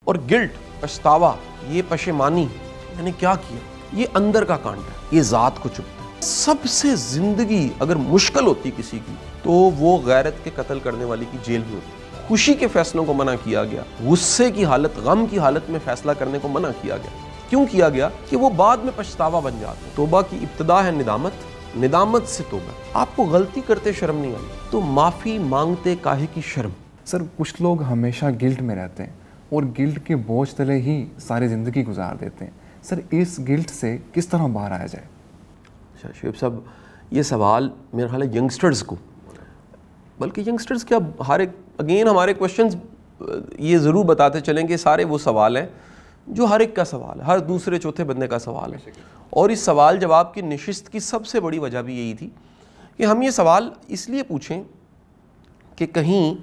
اور گلٹ، پچھتاوا، یہ پشیمانی، میں نے کیا کیا، یہ اندر کا کانٹا ہے، یہ ذات کو چبھتا ہے۔ سب سے زندگی اگر مشکل ہوتی کسی کی تو وہ غیرت کے قتل کرنے والی کی جیل میں ہوتی۔ خوشی کے فیصلوں کو منع کیا گیا، غصے کی حالت، غم کی حالت میں فیصلہ کرنے کو منع کیا گیا۔ کیوں کیا گیا؟ کہ وہ بعد میں پچھتاوا بن جاتے ہیں۔ توبہ کی ابتدا ہے ندامت، ندامت سے توبہ۔ آپ کو غلطی کرتے شرم نہیں آئی تو معافی مانگتے کاہے کی شرم؟ سر کچھ لوگ ہمیشہ گلٹ میں رہتے ہیں اور گلٹ کے بوجھ تلے ہی ساری زندگی گزار دیتے ہیں۔ سر اس گلٹ سے کس طرح باہر آیا جائے؟ اچھا شعیب صاحب، یہ سوال میرا خیال ہے ینگسٹرز کو، بلکہ ینگسٹرز کیا ہر ایک، اگین ہمارے کوشچنز یہ ضرور بتاتے چلیں کہ سارے وہ سوال ہیں جو ہر ایک کا سوال ہے، ہر دوسرے چوتھے بندے کا سوال ہے۔ اور اس سوال جواب کی نشست کی سب سے بڑی وجہ بھی یہی تھی کہ ہم یہ سوال اس لیے پوچھیں کہ کہیں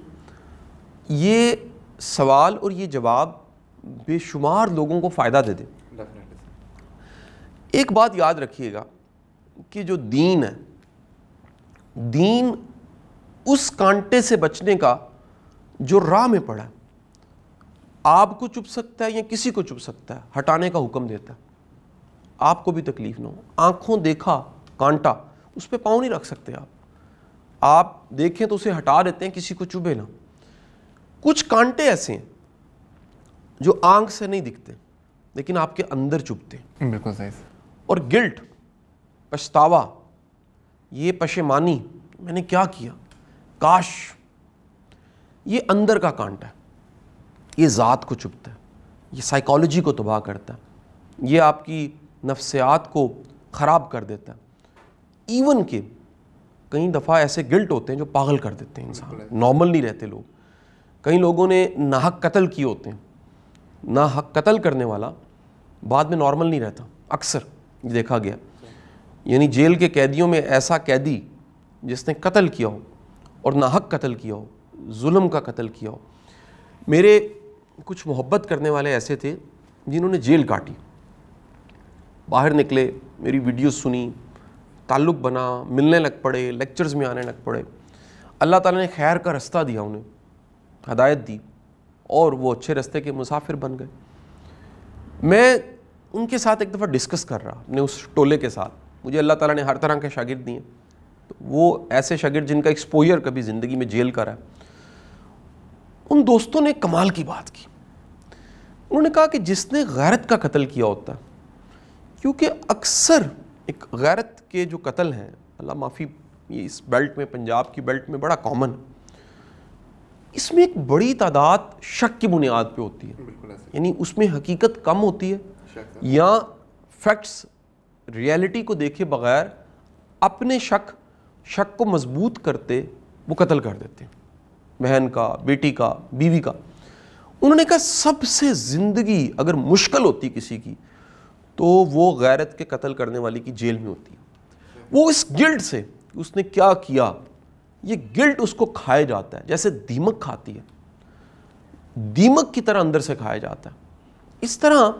یہ سوال اور یہ جواب بے شمار لوگوں کو فائدہ دے دے۔ ایک بات یاد رکھیے گا کہ جو دین ہے، دین اس کانٹے سے بچنے کا جو راہ میں پڑا ہے، آپ کو چبھ سکتا ہے یا کسی کو چبھ سکتا ہے، ہٹانے کا حکم دیتا ہے، آپ کو بھی تکلیف نہ ہو۔ آنکھوں دیکھا کانٹا، اس پہ پاؤں نہیں رکھ سکتے آپ دیکھیں تو اسے ہٹا دیتے ہیں، کسی کو چبھے نہ۔ کچھ کانٹے ایسے ہیں جو آنکھ سے نہیں دکھتے لیکن آپ کے اندر چبھتے ہیں۔ بالکل صحیح۔ اور گلٹ، پچھتاوا، یہ پشیمانی، میں نے کیا کیا، کاش، یہ اندر کا کانٹا ہے، یہ ذات کو چبھتا ہے، یہ سائیکالوجی کو تباہ کرتا ہے، یہ آپ کی نفسیات کو خراب کر دیتا ہے۔ ایون کہ کئی دفعہ ایسے گلٹ ہوتے ہیں جو پاگل کر دیتے ہیں انسان، نارمل نہیں رہتے لوگ۔ کئی لوگوں نے ناحق قتل کیے ہوتے ہیں، ناحق قتل کرنے والا بعد میں نارمل نہیں رہتا، اکثر یہ دیکھا گیا۔ یعنی جیل کے قیدیوں میں ایسا قیدی جس نے قتل کیا ہو اور ناحق قتل کیا ہو، ظلم کا قتل کیا ہو۔ میرے کچھ محبت کرنے والے ایسے تھے جنہوں نے جیل کاٹی، باہر نکلے، میری ویڈیوز سنی، تعلق بنا، ملنے لگ پڑے، لیکچرز میں آنے لگ پڑے۔ اللہ تعالیٰ نے خیر کا رستہ دیا، انہیں ہدایت دی اور وہ اچھے رستے کے مسافر بن گئے۔ میں ان کے ساتھ ایک دفعہ ڈسکس کر رہا اپنے اس ٹولے کے ساتھ، مجھے اللہ تعالیٰ نے ہر طرح کے شاگرد دیے، تو وہ ایسے شاگرد جن کا ایکسپوجر کبھی زندگی میں جیل کا رہا ہے۔ ان دوستوں نے کمال کی بات کی، انہوں نے کہا کہ جس نے غیرت کا قتل کیا ہوتا ہے، کیونکہ اکثر ایک غیرت کے جو قتل ہیں، اللہ معافی، یہ اس بیلٹ میں، پنجاب کی بیلٹ میں بڑا کامن، اس میں ایک بڑی تعداد شک کی بنیاد پہ ہوتی ہے، یعنی اس میں حقیقت کم ہوتی ہے یا فیکٹس ریئلٹی کو دیکھے بغیر اپنے شک کو مضبوط کرتے وہ قتل کر دیتے ہیں، بہن کا، بیٹی کا، بیوی کا۔ انہوں نے کہا سب سے زندگی اگر مشکل ہوتی کسی کی تو وہ غیرت کے قتل کرنے والی کی جیل میں ہوتی ہے۔ وہ اس گلٹ سے، اس نے کیا کیا، یہ گلٹ اس کو کھائے جاتا ہے جیسے دیمک کھاتی ہے، دیمک کی طرح اندر سے کھایا جاتا ہے۔ اس طرح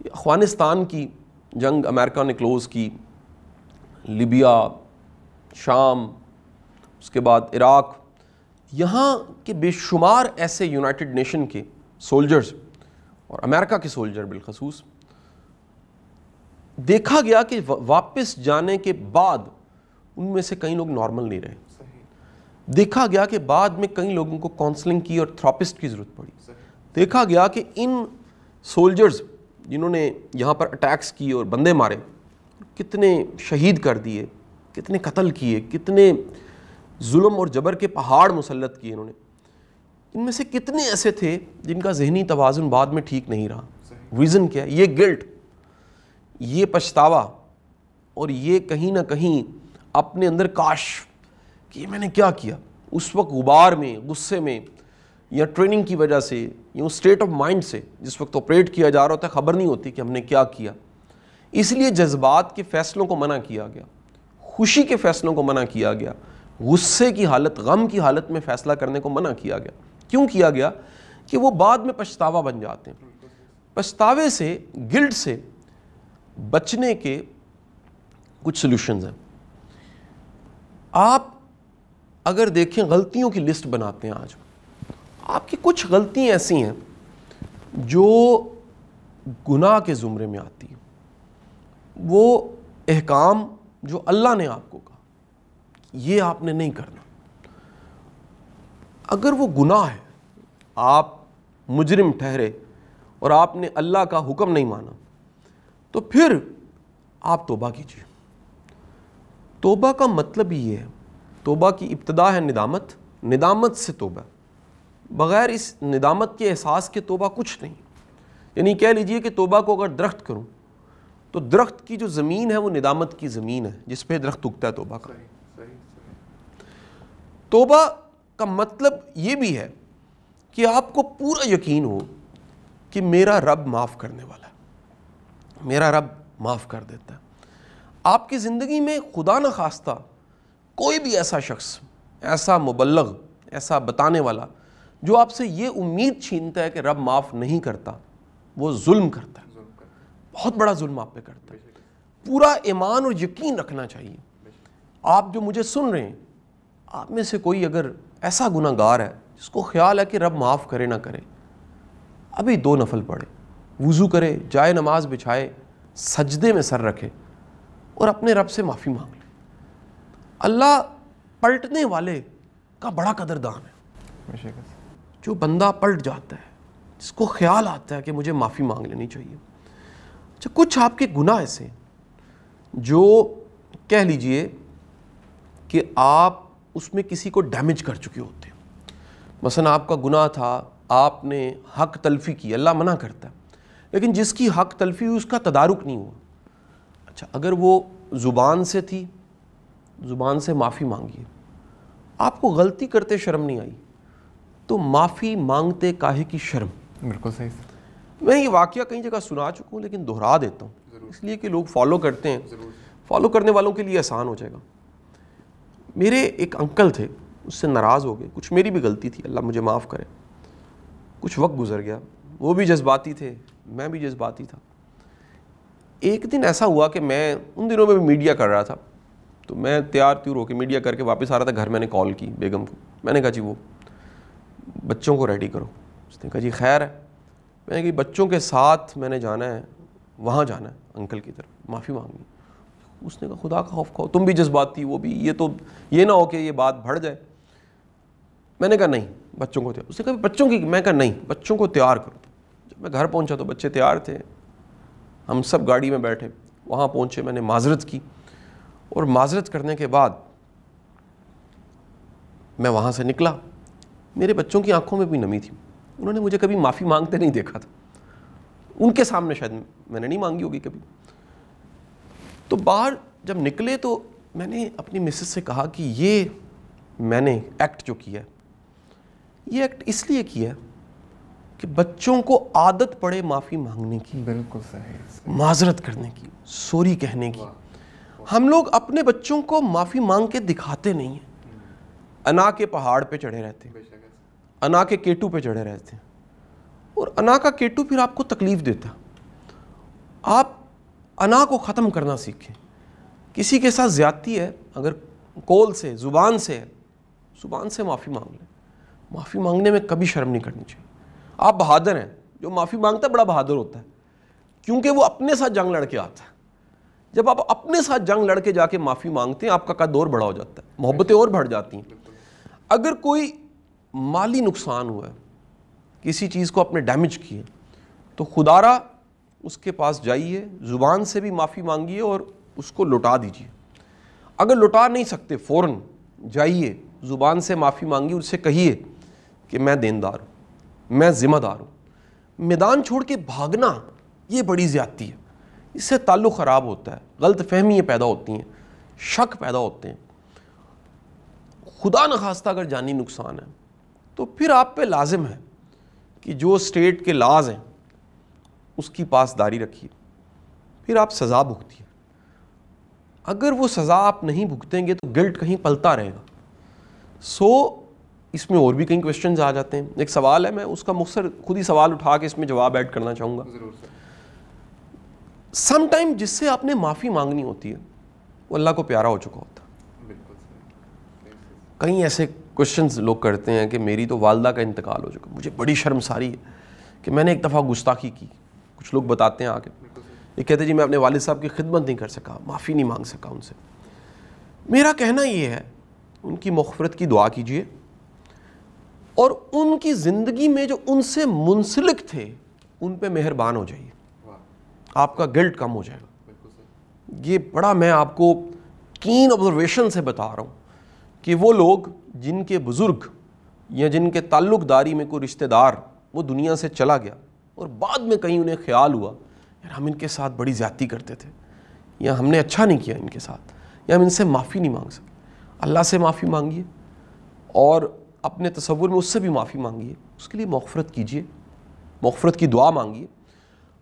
افغانستان کی جنگ امریکہ نے کلوز کی، لیبیا، شام، اس کے بعد عراق، یہاں کے بے شمار ایسے یونائٹڈ نیشن کے سولجرز اور امریکہ کے سولجر بالخصوص، دیکھا گیا کہ واپس جانے کے بعد ان میں سے کئی لوگ نارمل نہیں رہے۔ دیکھا گیا کہ بعد میں کئی لوگوں کو کاؤنسلنگ کی اور تھراپسٹ کی ضرورت پڑی۔ دیکھا گیا کہ ان سولجرز جنہوں نے یہاں پر اٹیکس کیے اور بندے مارے، کتنے شہید کر دیے، کتنے قتل کیے، کتنے ظلم اور جبر کے پہاڑ مسلط کیے انہوں نے، ان میں سے کتنے ایسے تھے جن کا ذہنی توازن بعد میں ٹھیک نہیں رہا۔ ریزن کیا ہے؟ یہ گلٹ، یہ پچھتاوا اور یہ کہیں نہ کہیں اپنے اندر کاش کہ یہ میں نے کیا کیا، اس وقت غبار میں، غصے میں، یا ٹریننگ کی وجہ سے، یا اسٹیٹ آف مائنڈ سے جس وقت آپریٹ کیا جا رہا ہوتا ہے، خبر نہیں ہوتی کہ ہم نے کیا کیا۔ اس لیے جذبات کے فیصلوں کو منع کیا گیا، خوشی کے فیصلوں کو منع کیا گیا، غصے کی حالت، غم کی حالت میں فیصلہ کرنے کو منع کیا گیا۔ کیوں کیا گیا؟ کہ وہ بعد میں پچھتاوا بن جاتے ہیں۔ پچھتاوے سے، گلٹ سے بچنے کے کچھ سلوشنز ہیں۔ آپ اگر دیکھیں غلطیوں کی لسٹ بناتے ہیں، آج آپ کی کچھ غلطیاں ایسی ہیں جو گناہ کے زمرے میں آتی ہے، وہ احکام جو اللہ نے آپ کو کہا یہ آپ نے نہیں کرنا، اگر وہ گناہ ہے، آپ مجرم ٹھہرے اور آپ نے اللہ کا حکم نہیں مانا، تو پھر آپ توبہ کیجیے۔ توبہ کا مطلب یہ ہے، توبہ کی ابتدا ہے ندامت، ندامت سے توبہ، بغیر اس ندامت کے احساس کے توبہ کچھ نہیں۔ یعنی کہہ لیجئے کہ توبہ کو اگر درخت کروں تو درخت کی جو زمین ہے وہ ندامت کی زمین ہے جس پہ درخت اگتا ہے توبہ کا۔ توبہ کا مطلب یہ بھی ہے کہ آپ کو پورا یقین ہو کہ میرا رب معاف کرنے والا ہے، میرا رب معاف کر دیتا ہے۔ آپ کی زندگی میں خدا نخواستہ کوئی بھی ایسا شخص، ایسا مبلغ، ایسا بتانے والا جو آپ سے یہ امید چھینتا ہے کہ رب معاف نہیں کرتا، وہ ظلم کرتا ہے، بہت بڑا ظلم آپ پہ کرتا ہے۔ پورا ایمان اور یقین رکھنا چاہیے۔ آپ جو مجھے سن رہے ہیں، آپ میں سے کوئی اگر ایسا گناہ گار ہے جس کو خیال ہے کہ رب معاف کرے نہ کرے، ابھی 2 نفل پڑھے، وضو کرے، جائے نماز بچھائے، سجدے میں سر رکھے اور اپنے رب سے معافی مانگ لے۔ اللہ پلٹنے والے کا بڑا قدردان ہے۔ جو بندہ پلٹ جاتا ہے، جس کو خیال آتا ہے کہ مجھے معافی مانگ لینی چاہیے۔ اچھا، کچھ آپ کے گناہ ایسے جو کہہ لیجئے کہ آپ اس میں کسی کو ڈیمیج کر چکے ہوتے ہیں۔ مثلا آپ کا گناہ تھا، آپ نے حق تلفی کی، اللہ منع کرتا ہے، لیکن جس کی حق تلفی ہوئی اس کا تدارک نہیں ہوا۔ اچھا، اگر وہ زبان سے تھی، زبان سے معافی مانگیے۔ آپ کو غلطی کرتے شرم نہیں آئی تو معافی مانگتے کاہے کی شرم۔ بالکل صحیح۔ میں یہ واقعہ کئی جگہ سنا چکا ہوں لیکن دہرا دیتا ہوں اس لیے کہ لوگ فالو کرتے ہیں، فالو کرنے والوں کے لیے آسان ہو جائے گا۔ میرے ایک انکل تھے، اس سے ناراض ہو گئے، کچھ میری بھی غلطی تھی، اللہ مجھے معاف کرے۔ کچھ وقت گزر گیا، وہ بھی جذباتی تھے، میں بھی جذباتی تھا۔ ایک دن ایسا ہوا کہ میں ان دنوں میں بھی میڈیا کر رہا تھا، تو میں تیار تیور ہو کے میڈیا کر کے واپس آ رہا تھا گھر۔ میں نے کال کی بیگم کو، میں نے کہا جی وہ بچوں کو ریڈی کرو۔ اس نے کہا جی خیر ہے۔ میں نے کہا بچوں کے ساتھ میں نے جانا ہے، وہاں جانا ہے انکل کی طرف، معافی مانگنی۔ اس نے کہا خدا کا خوف کھاؤ، تم بھی جذباتی، وہ بھی، یہ تو یہ نہ ہو کہ یہ بات بڑھ جائے۔ میں نے کہا نہیں، بچوں کو تیار۔ اس نے کہا بچوں کی، میں کہا نہیں، بچوں کو تیار کرو۔ جب میں گھر پہنچا تو بچے تیار تھے، ہم سب گاڑی میں بیٹھے، وہاں پہنچے، میں نے معذرت کی، اور معذرت کرنے کے بعد میں وہاں سے نکلا۔ میرے بچوں کی آنکھوں میں بھی نمی تھی، انہوں نے مجھے کبھی معافی مانگتے نہیں دیکھا تھا، ان کے سامنے شاید میں نے نہیں مانگی ہوگی کبھی۔ تو باہر جب نکلے تو میں نے اپنی مسز سے کہا کہ یہ میں نے ایکٹ جو کیا ہے، یہ ایکٹ اس لیے کیا ہے کہ بچوں کو عادت پڑے معافی مانگنے کی، بالکل صحیح، معذرت کرنے کی، سوری کہنے کی۔ ہم لوگ اپنے بچوں کو معافی مانگ کے دکھاتے نہیں ہیں، انا کے پہاڑ پہ چڑھے رہتے ہیں، انا کے کیٹو پہ چڑھے رہتے ہیں، اور انا کا کیٹو پھر آپ کو تکلیف دیتا ہے۔ آپ انا کو ختم کرنا سیکھیں۔ کسی کے ساتھ زیادتی ہے، اگر قول سے، زبان سے ہے، زبان سے معافی مانگ لیں۔ معافی مانگنے میں کبھی شرم نہیں کرنی چاہیے۔ آپ بہادر ہیں، جو معافی مانگتا ہے بڑا بہادر ہوتا ہے، کیونکہ وہ اپنے ساتھ جنگ لڑ کے آتا ہے۔ جب آپ اپنے ساتھ جنگ لڑ کے جا کے معافی مانگتے ہیں، آپ کا قد اور بڑا ہو جاتا ہے، محبتیں اور بڑھ جاتی ہیں۔ اگر کوئی مالی نقصان ہوا ہے، کسی چیز کو اپنے ڈیمیج کیے، تو خدارا اس کے پاس جائیے، زبان سے بھی معافی مانگیے اور اس کو لوٹا دیجیے۔ اگر لوٹا نہیں سکتے، فوراً جائیے، زبان سے معافی مانگیے، اس سے کہیے کہ میں دیندار ہوں، میں ذمہ دار ہوں۔ میدان چھوڑ کے بھاگنا یہ بڑی زیادتی ہے، اس سے تعلق خراب ہوتا ہے، غلط فہمیاں پیدا ہوتی ہیں، شک پیدا ہوتے ہیں۔ خدا نخواستہ اگر جانی نقصان ہے تو پھر آپ پہ لازم ہے کہ جو اسٹیٹ کے لاز ہیں اس کی پاسداری رکھیے، پھر آپ سزا بھگتیے۔ اگر وہ سزا آپ نہیں بھگتیں گے تو گلٹ کہیں پلتا رہے گا۔ اس میں اور بھی کئی کویشچنز آ جاتے ہیں۔ ایک سوال ہے، میں اس کا مختصر خود ہی سوال اٹھا کے اس میں جواب ایڈ کرنا چاہوں گا۔ سم ٹائم جس سے آپ نے معافی مانگنی ہوتی ہے وہ اللہ کو پیارا ہو چکا ہوتا ہے۔ کئی ایسے کویشچنز لوگ کرتے ہیں کہ میری تو والدہ کا انتقال ہو چکا، مجھے بڑی شرمساری ہے کہ میں نے ایک دفعہ گستاخی کی. کچھ لوگ بتاتے ہیں آگے, یہ کہتے ہیں جی میں اپنے والد صاحب کی خدمت نہیں کر سکا, معافی نہیں مانگ سکا ان سے. میرا کہنا یہ ہے ان کی مغفرت کی دعا کیجئے, اور ان کی زندگی میں جو ان سے منسلک تھے ان پہ مہربان ہو جائیے, آپ کا گلٹ کم ہو جائے گا. یہ بڑا میں آپ کو کین آبزرویشن سے بتا رہا ہوں کہ وہ لوگ جن کے بزرگ یا جن کے تعلق داری میں کوئی رشتہ دار وہ دنیا سے چلا گیا اور بعد میں کہیں انہیں خیال ہوا یار ہم ان کے ساتھ بڑی زیادتی کرتے تھے, یا ہم نے اچھا نہیں کیا ان کے ساتھ, یا ہم ان سے معافی نہیں مانگ سکتے, اللہ سے معافی مانگیے اور اپنے تصور میں اس سے بھی معافی مانگیے, اس کے لیے مغفرت کیجیے, مغفرت کی دعا مانگیے.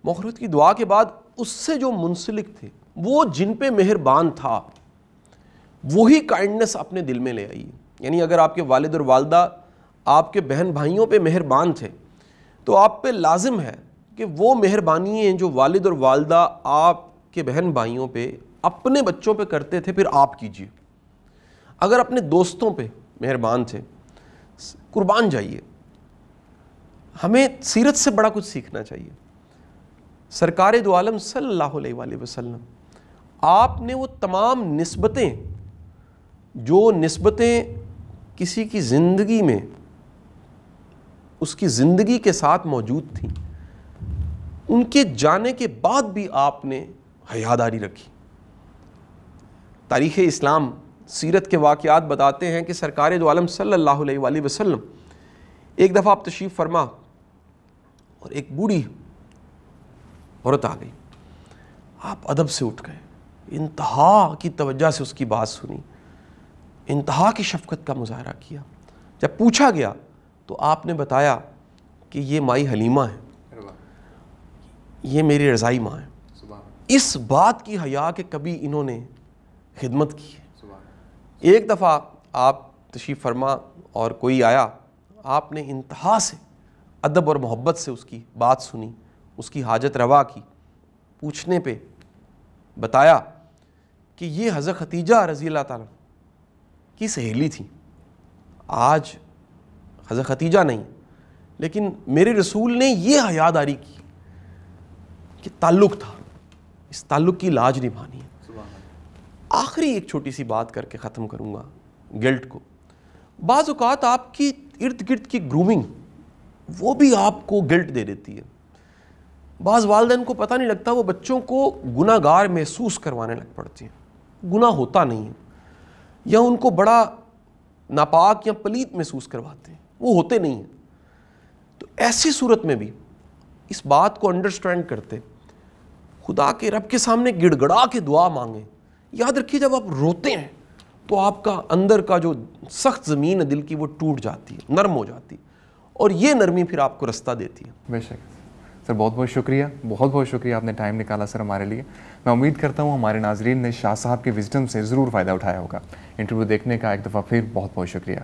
مغفرت کی دعا کے بعد اس سے جو منسلک تھے, وہ جن پہ مہربان تھا, وہی کائنڈنس اپنے دل میں لے آئیے. یعنی اگر آپ کے والد اور والدہ آپ کے بہن بھائیوں پہ مہربان تھے تو آپ پہ لازم ہے کہ وہ مہربانی جو والد اور والدہ آپ کے بہن بھائیوں پہ اپنے بچوں پہ کرتے تھے پھر آپ کیجیے. اگر اپنے دوستوں پہ مہربان تھے, قربان جائیے. ہمیں سیرت سے بڑا کچھ سیکھنا چاہیے. سرکار دو عالم صلی اللہ علیہ وآلہ وسلم, آپ نے وہ تمام نسبتیں جو نسبتیں کسی کی زندگی میں اس کی زندگی کے ساتھ موجود تھیں, ان کے جانے کے بعد بھی آپ نے حیاداری رکھی. تاریخ اسلام سیرت کے واقعات بتاتے ہیں کہ سرکار دو عالم صلی اللہ علیہ وآلہ وسلم ایک دفعہ آپ تشریف فرما اور ایک بوڑھی عورت آ گئی, آپ ادب سے اٹھ گئے, انتہا کی توجہ سے اس کی بات سنی, انتہا کی شفقت کا مظاہرہ کیا. جب پوچھا گیا تو آپ نے بتایا کہ یہ مائی حلیمہ ہے, یہ میری رضائی ماں ہے. اس بات کی حیا کہ کبھی انہوں نے خدمت کی ہے. ایک دفعہ آپ تشریف فرما اور کوئی آیا, آپ نے انتہا سے ادب اور محبت سے اس کی بات سنی, اس کی حاجت روا کی. پوچھنے پہ بتایا کہ یہ حضرت خدیجہ رضی اللہ تعالیٰ کی سہیلی تھی. آج حضرت خدیجہ نہیں, لیکن میرے رسول نے یہ حیاداری کی کہ تعلق تھا, اس تعلق کی لاج نبھانی ہے. آخری ایک چھوٹی سی بات کر کے ختم کروں گا گلٹ کو. بعض اوقات آپ کی ارد گرد کی گرومنگ وہ بھی آپ کو گلٹ دے دیتی ہے. بعض والدین کو پتہ نہیں لگتا, وہ بچوں کو گناہ گار محسوس کروانے لگ پڑتے ہیں. گناہ ہوتا نہیں ہے, یا ان کو بڑا ناپاک یا پلیت محسوس کرواتے ہیں, وہ ہوتے نہیں ہیں. تو ایسی صورت میں بھی اس بات کو انڈرسٹینڈ کرتے خدا کے رب کے سامنے گڑ گڑا کے دعا مانگیں. یاد رکھیے جب آپ روتے ہیں تو آپ کا اندر کا جو سخت زمین ہے دل کی وہ ٹوٹ جاتی ہے, نرم ہو جاتی ہے, اور یہ نرمی پھر آپ کو رستہ دیتی ہے. بے شک سر, بہت بہت شکریہ, بہت بہت شکریہ, آپ نے ٹائم نکالا سر ہمارے لیے. میں امید کرتا ہوں ہمارے ناظرین نے شاہ صاحب کے وزڈم سے ضرور فائدہ اٹھایا ہوگا. انٹرویو دیکھنے کا ایک دفعہ پھر بہت بہت شکریہ.